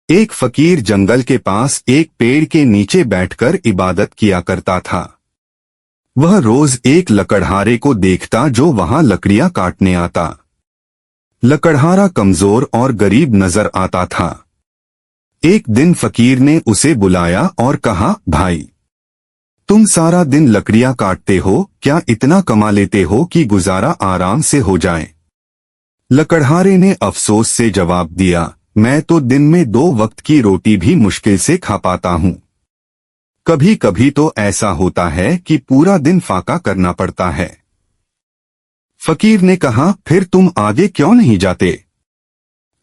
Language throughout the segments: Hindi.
एक फकीर जंगल के पास एक पेड़ के नीचे बैठकर इबादत किया करता था। वह रोज एक लकड़हारे को देखता जो वहां लकड़ियां काटने आता। लकड़हारा कमजोर और गरीब नजर आता था। एक दिन फकीर ने उसे बुलाया और कहा, भाई, तुम सारा दिन लकड़ियां काटते हो, क्या इतना कमा लेते हो कि गुजारा आराम से हो जाए? लकड़हारे ने अफसोस से जवाब दिया, मैं तो दिन में 2 वक्त की रोटी भी मुश्किल से खा पाता हूँ। कभी कभी तो ऐसा होता है कि पूरा दिन फाका करना पड़ता है। फकीर ने कहा, फिर तुम आगे क्यों नहीं जाते?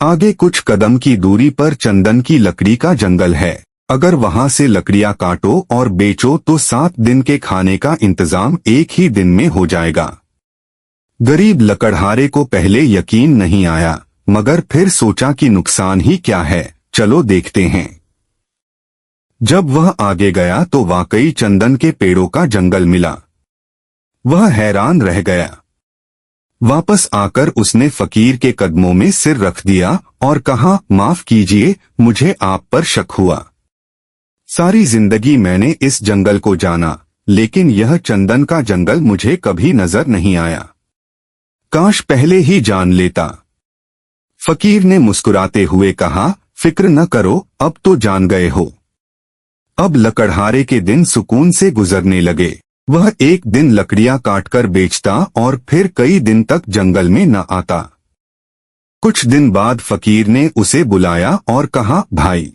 आगे कुछ कदम की दूरी पर चंदन की लकड़ी का जंगल है। अगर वहां से लकड़ियां काटो और बेचो तो 7 दिन के खाने का इंतजाम एक ही दिन में हो जाएगा। गरीब लकड़हारे को पहले यकीन नहीं आया, मगर फिर सोचा कि नुकसान ही क्या है, चलो देखते हैं। जब वह आगे गया तो वाकई चंदन के पेड़ों का जंगल मिला। वह हैरान रह गया। वापस आकर उसने फकीर के कदमों में सिर रख दिया और कहा, माफ कीजिए, मुझे आप पर शक हुआ। सारी जिंदगी मैंने इस जंगल को जाना, लेकिन यह चंदन का जंगल मुझे कभी नजर नहीं आया। काश पहले ही जान लेता। फकीर ने मुस्कुराते हुए कहा, फिक्र न करो, अब तो जान गए हो। अब लकड़हारे के दिन सुकून से गुजरने लगे। वह एक दिन लकड़ियां काटकर बेचता और फिर कई दिन तक जंगल में न आता। कुछ दिन बाद फकीर ने उसे बुलाया और कहा, भाई,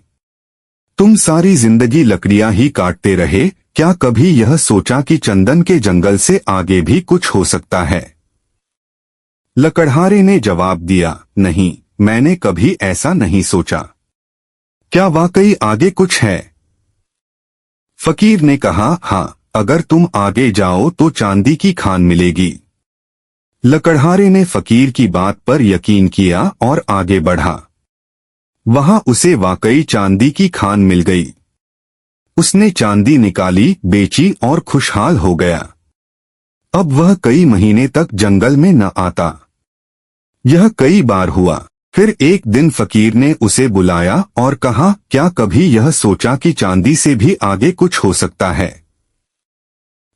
तुम सारी जिंदगी लकड़ियां ही काटते रहे, क्या कभी यह सोचा कि चंदन के जंगल से आगे भी कुछ हो सकता है? लकड़हारे ने जवाब दिया, नहीं, मैंने कभी ऐसा नहीं सोचा। क्या वाकई आगे कुछ है? फकीर ने कहा, हाँ, अगर तुम आगे जाओ तो चांदी की खान मिलेगी। लकड़हारे ने फकीर की बात पर यकीन किया और आगे बढ़ा। वहां उसे वाकई चांदी की खान मिल गई। उसने चांदी निकाली, बेची और खुशहाल हो गया। अब वह कई महीने तक जंगल में न आता। यह कई बार हुआ। फिर एक दिन फकीर ने उसे बुलाया और कहा, क्या कभी यह सोचा कि चांदी से भी आगे कुछ हो सकता है?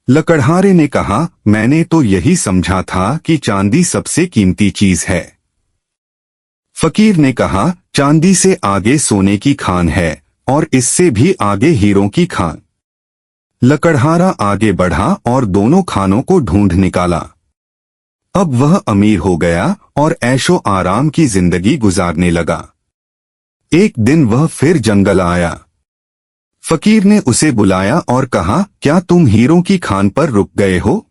लकड़हारे ने कहा, मैंने तो यही समझा था कि चांदी सबसे कीमती चीज है। फकीर ने कहा, चांदी से आगे सोने की खान है और इससे भी आगे हीरों की खान। लकड़हारा आगे बढ़ा और दोनों खानों को ढूंढ निकाला। अब वह अमीर हो गया और ऐशो आराम की जिंदगी गुजारने लगा। एक दिन वह फिर जंगल आया। फकीर ने उसे बुलाया और कहा, क्या तुम हीरों की खान पर रुक गए हो?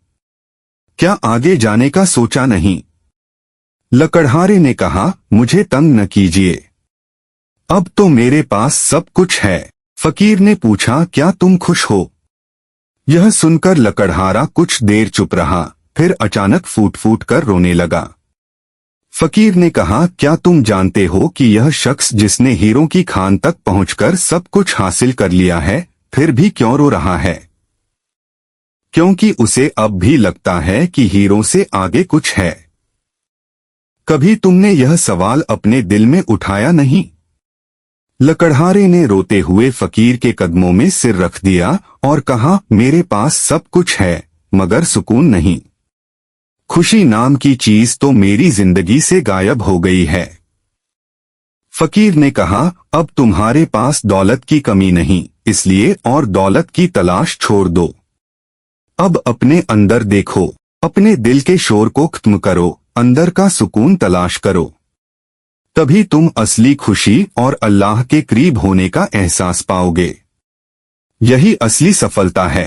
क्या आगे जाने का सोचा नहीं? लकड़हारे ने कहा, मुझे तंग न कीजिए, अब तो मेरे पास सब कुछ है। फकीर ने पूछा, क्या तुम खुश हो? यह सुनकर लकड़हारा कुछ देर चुप रहा, फिर अचानक फूट फूट कर रोने लगा। फकीर ने कहा, क्या तुम जानते हो कि यह शख्स जिसने हीरों की खान तक पहुंचकर सब कुछ हासिल कर लिया है, फिर भी क्यों रो रहा है? क्योंकि उसे अब भी लगता है कि हीरों से आगे कुछ है। कभी तुमने यह सवाल अपने दिल में उठाया नहीं? लकड़हारे ने रोते हुए फकीर के कदमों में सिर रख दिया और कहा, मेरे पास सब कुछ है, मगर सुकून नहीं। खुशी नाम की चीज तो मेरी जिंदगी से गायब हो गई है। फकीर ने कहा, अब तुम्हारे पास दौलत की कमी नहीं, इसलिए और दौलत की तलाश छोड़ दो। अब अपने अंदर देखो, अपने दिल के शोर को खत्म करो, अंदर का सुकून तलाश करो। तभी तुम असली खुशी और अल्लाह के करीब होने का एहसास पाओगे। यही असली सफलता है।